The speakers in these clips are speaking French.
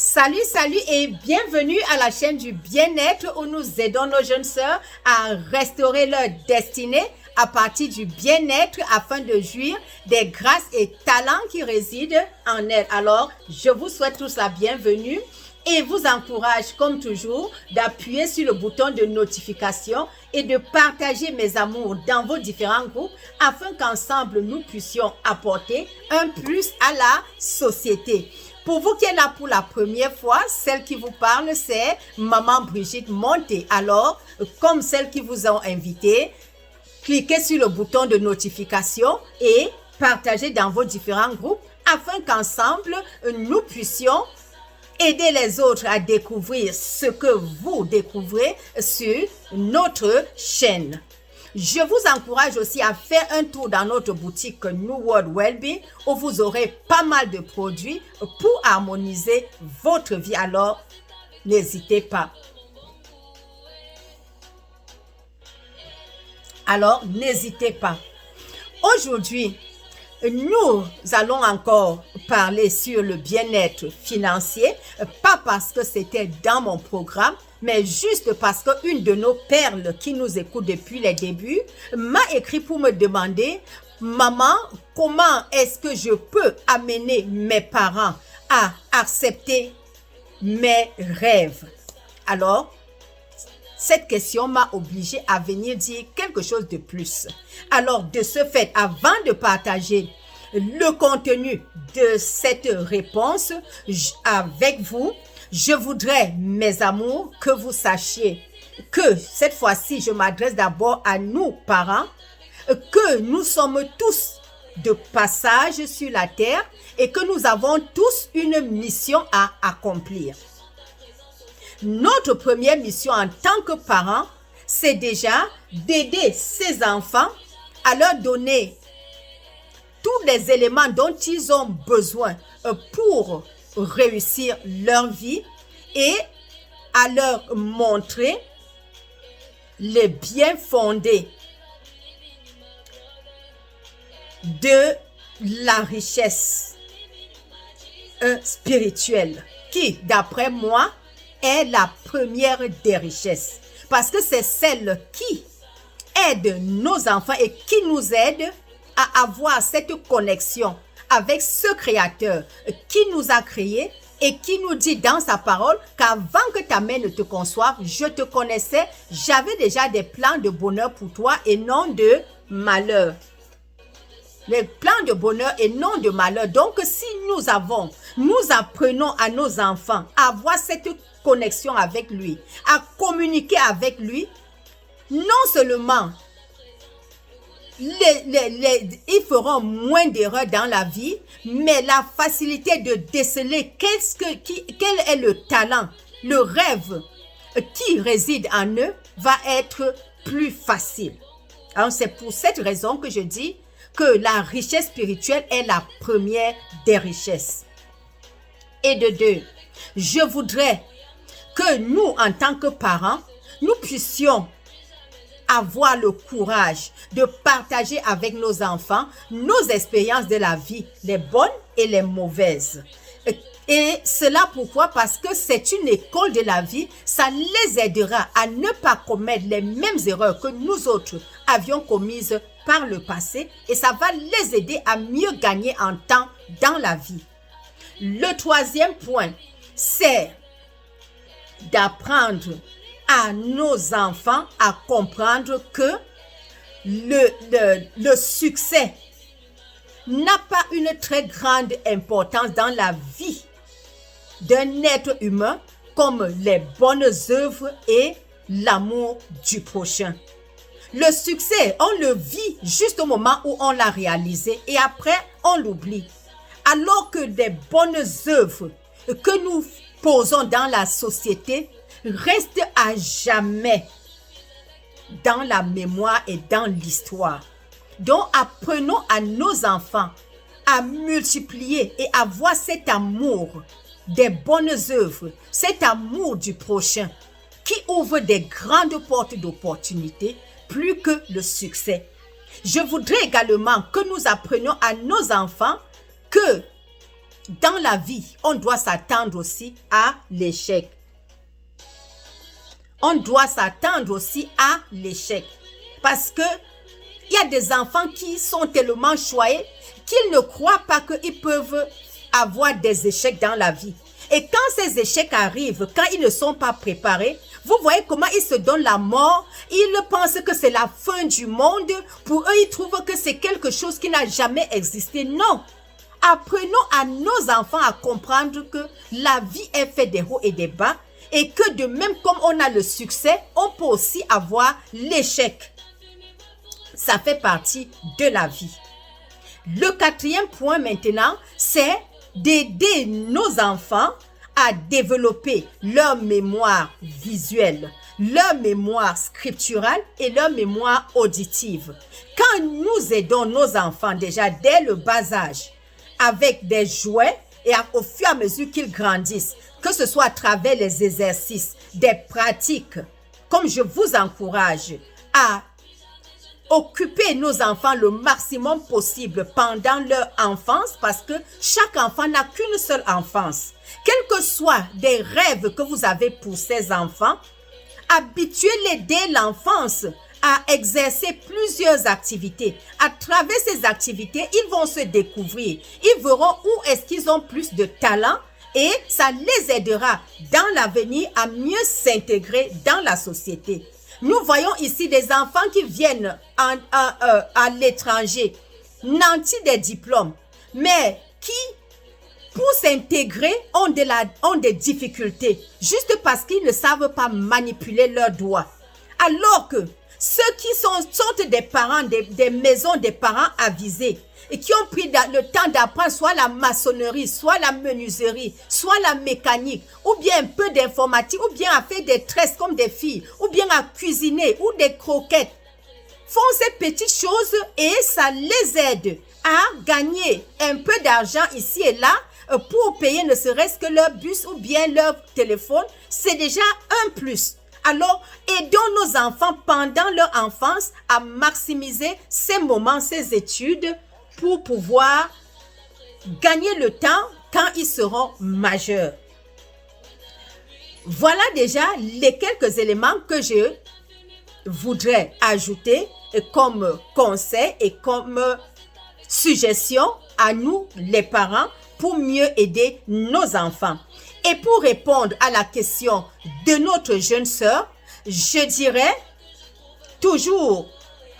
Salut, salut et bienvenue à la chaîne du bien-être où nous aidons nos jeunes sœurs à restaurer leur destinée à partir du bien-être afin de jouir des grâces et talents qui résident en elles. Alors, je vous souhaite tous la bienvenue et vous encourage, comme toujours, d'appuyer sur le bouton de notification et de partager mes amours dans vos différents groupes afin qu'ensemble nous puissions apporter un plus à la société. Pour vous qui êtes là pour la première fois, celle qui vous parle, c'est Maman Brigitte Monté. Alors, comme celles qui vous ont invité, cliquez sur le bouton de notification et partagez dans vos différents groupes afin qu'ensemble, nous puissions aider les autres à découvrir ce que vous découvrez sur notre chaîne. Je vous encourage aussi à faire un tour dans notre boutique New World Wellbeing où vous aurez pas mal de produits pour harmoniser votre vie. Alors, n'hésitez pas. Aujourd'hui, nous allons encore parler sur le bien-être financier, pas parce que c'était dans mon programme, mais juste parce qu'une de nos perles qui nous écoute depuis les débuts m'a écrit pour me demander « Maman, comment est-ce que je peux amener mes parents à accepter mes rêves ?» Alors, cette question m'a obligée à venir dire quelque chose de plus. Alors, de ce fait, avant de partager le contenu de cette réponse avec vous, je voudrais, mes amours, que vous sachiez que cette fois-ci, je m'adresse d'abord à nous, parents, que nous sommes tous de passage sur la terre et que nous avons tous une mission à accomplir. Notre première mission en tant que parents, c'est déjà d'aider ces enfants à leur donner tous les éléments dont ils ont besoin pour réussir leur vie et à leur montrer les bien fondés de la richesse spirituelle qui, d'après moi, est la première des richesses parce que c'est celle qui aide nos enfants et qui nous aide à avoir cette connexion avec ce Créateur qui nous a créés et qui nous dit dans sa parole qu'avant que ta mère ne te conçoive, je te connaissais, j'avais déjà des plans de bonheur pour toi et non de malheur. Les plans de bonheur et non de malheur. Donc, si nous apprenons à nos enfants à avoir cette connexion avec lui, à communiquer avec lui, non seulement ils feront moins d'erreurs dans la vie, mais la facilité de déceler quel est le talent, le rêve qui réside en eux va être plus facile. Alors, c'est pour cette raison que je dis que la richesse spirituelle est la première des richesses. Et de deux, je voudrais que nous, en tant que parents, nous puissions avoir le courage de partager avec nos enfants nos expériences de la vie, les bonnes et les mauvaises. Et cela pourquoi? Parce que c'est une école de la vie, ça les aidera à ne pas commettre les mêmes erreurs que nous autres avions commises par le passé et ça va les aider à mieux gagner en temps dans la vie. Le troisième point, c'est d'apprendre à nos enfants à comprendre que le succès n'a pas une très grande importance dans la vie d'un être humain comme les bonnes œuvres et l'amour du prochain. Le succès, on le vit juste au moment où on l'a réalisé et après, on l'oublie. Alors que des bonnes œuvres que nous posons dans la société restent à jamais dans la mémoire et dans l'histoire. Donc, apprenons à nos enfants à multiplier et à voir cet amour des bonnes œuvres, cet amour du prochain qui ouvre des grandes portes d'opportunités plus que le succès. Je voudrais également que nous apprenions à nos enfants que dans la vie, on doit s'attendre aussi à l'échec. On doit s'attendre aussi à l'échec. Parce que il y a des enfants qui sont tellement choyés qu'ils ne croient pas qu'ils peuvent avoir des échecs dans la vie. Et quand ces échecs arrivent, quand ils ne sont pas préparés, vous voyez comment ils se donnent la mort. Ils pensent que c'est la fin du monde. Pour eux, ils trouvent que c'est quelque chose qui n'a jamais existé. Non. Apprenons à nos enfants à comprendre que la vie est faite des hauts et des bas et que de même comme on a le succès, on peut aussi avoir l'échec. Ça fait partie de la vie. Le quatrième point maintenant, c'est d'aider nos enfants à développer leur mémoire visuelle, leur mémoire scripturale et leur mémoire auditive. Quand nous aidons nos enfants déjà dès le bas âge avec des jouets et au fur et à mesure qu'ils grandissent, que ce soit à travers les exercices, des pratiques, comme je vous encourage à occuper nos enfants le maximum possible pendant leur enfance parce que chaque enfant n'a qu'une seule enfance. Quels que soient des rêves que vous avez pour ces enfants, habituez-les dès l'enfance à exercer plusieurs activités. À travers ces activités, ils vont se découvrir. Ils verront où est-ce qu'ils ont plus de talent et ça les aidera dans l'avenir à mieux s'intégrer dans la société. Nous voyons ici des enfants qui viennent à l'étranger, nantis des diplômes, mais qui, pour s'intégrer, ont des difficultés, juste parce qu'ils ne savent pas manipuler leurs doigts. Alors que ceux qui sont des parents, des maisons des parents avisés, et qui ont pris le temps d'apprendre soit la maçonnerie, soit la menuiserie, soit la mécanique, ou bien un peu d'informatique, ou bien à faire des tresses comme des filles, ou bien à cuisiner, ou des croquettes, font ces petites choses et ça les aide à gagner un peu d'argent ici et là pour payer ne serait-ce que leur bus ou bien leur téléphone. C'est déjà un plus. Alors, aidons nos enfants pendant leur enfance à maximiser ces moments, ces études, pour pouvoir gagner le temps quand ils seront majeurs. Voilà déjà les quelques éléments que je voudrais ajouter comme conseil et comme suggestion à nous, les parents, pour mieux aider nos enfants. Et pour répondre à la question de notre jeune sœur, je dirais toujours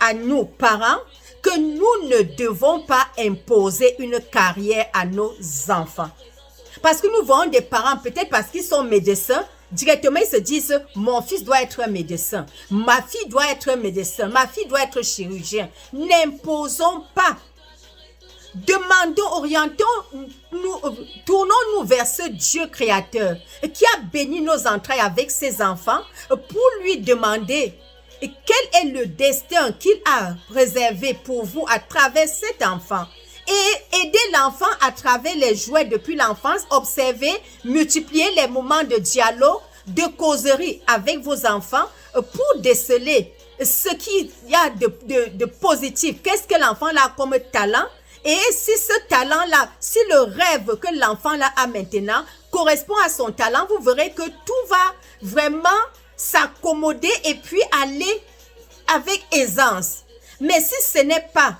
à nous, parents, que nous ne devons pas imposer une carrière à nos enfants. Parce que nous voyons des parents, peut-être parce qu'ils sont médecins, directement ils se disent, mon fils doit être un médecin, ma fille doit être un médecin, ma fille doit être chirurgien. N'imposons pas. Demandons, tournons-nous vers ce Dieu créateur qui a béni nos entrailles avec ses enfants pour lui demander quel est le destin qu'il a réservé pour vous à travers cet enfant. Et aider l'enfant à travers les jouets depuis l'enfance, observer, multiplier les moments de dialogue, de causerie avec vos enfants pour déceler ce qu'il y a de positif. Qu'est-ce que l'enfant a comme talent? Et si ce talent-là, si le rêve que l'enfant-là a maintenant correspond à son talent, vous verrez que tout va vraiment s'accommoder et puis aller avec aisance. Mais si ce n'est pas,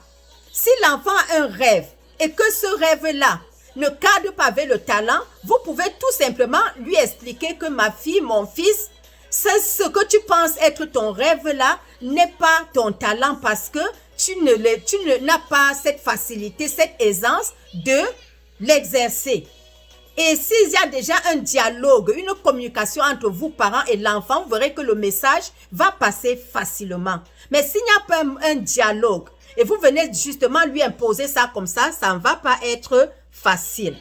si l'enfant a un rêve et que ce rêve-là ne cadre pas avec le talent, vous pouvez tout simplement lui expliquer que ma fille, mon fils, ce que tu penses être ton rêve-là n'est pas ton talent parce que tu n'as pas cette facilité, cette aisance de l'exercer. Et s'il y a déjà un dialogue, une communication entre vous, parents et l'enfant, vous verrez que le message va passer facilement. Mais s'il n'y a pas un dialogue et vous venez justement lui imposer ça comme ça ne va pas être facile.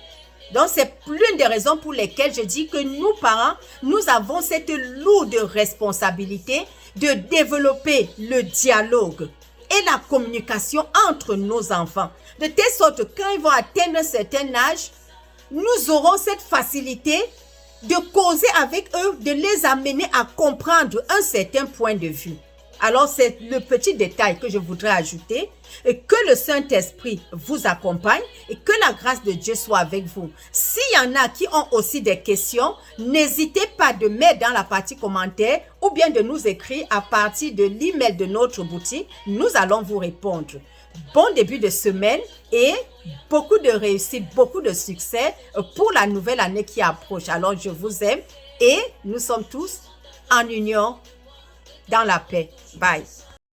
Donc, c'est l'une des raisons pour lesquelles je dis que nous, parents, nous avons cette lourde responsabilité de développer le dialogue et la communication entre nos enfants. De telle sorte que quand ils vont atteindre un certain âge, nous aurons cette facilité de causer avec eux, de les amener à comprendre un certain point de vue. Alors, c'est le petit détail que je voudrais ajouter. Et que le Saint-Esprit vous accompagne et que la grâce de Dieu soit avec vous. S'il y en a qui ont aussi des questions, n'hésitez pas de mettre dans la partie commentaire ou bien de nous écrire à partir de l'email de notre boutique. Nous allons vous répondre. Bon début de semaine et beaucoup de réussite, beaucoup de succès pour la nouvelle année qui approche. Alors, je vous aime et nous sommes tous en union dans la paix. Bye.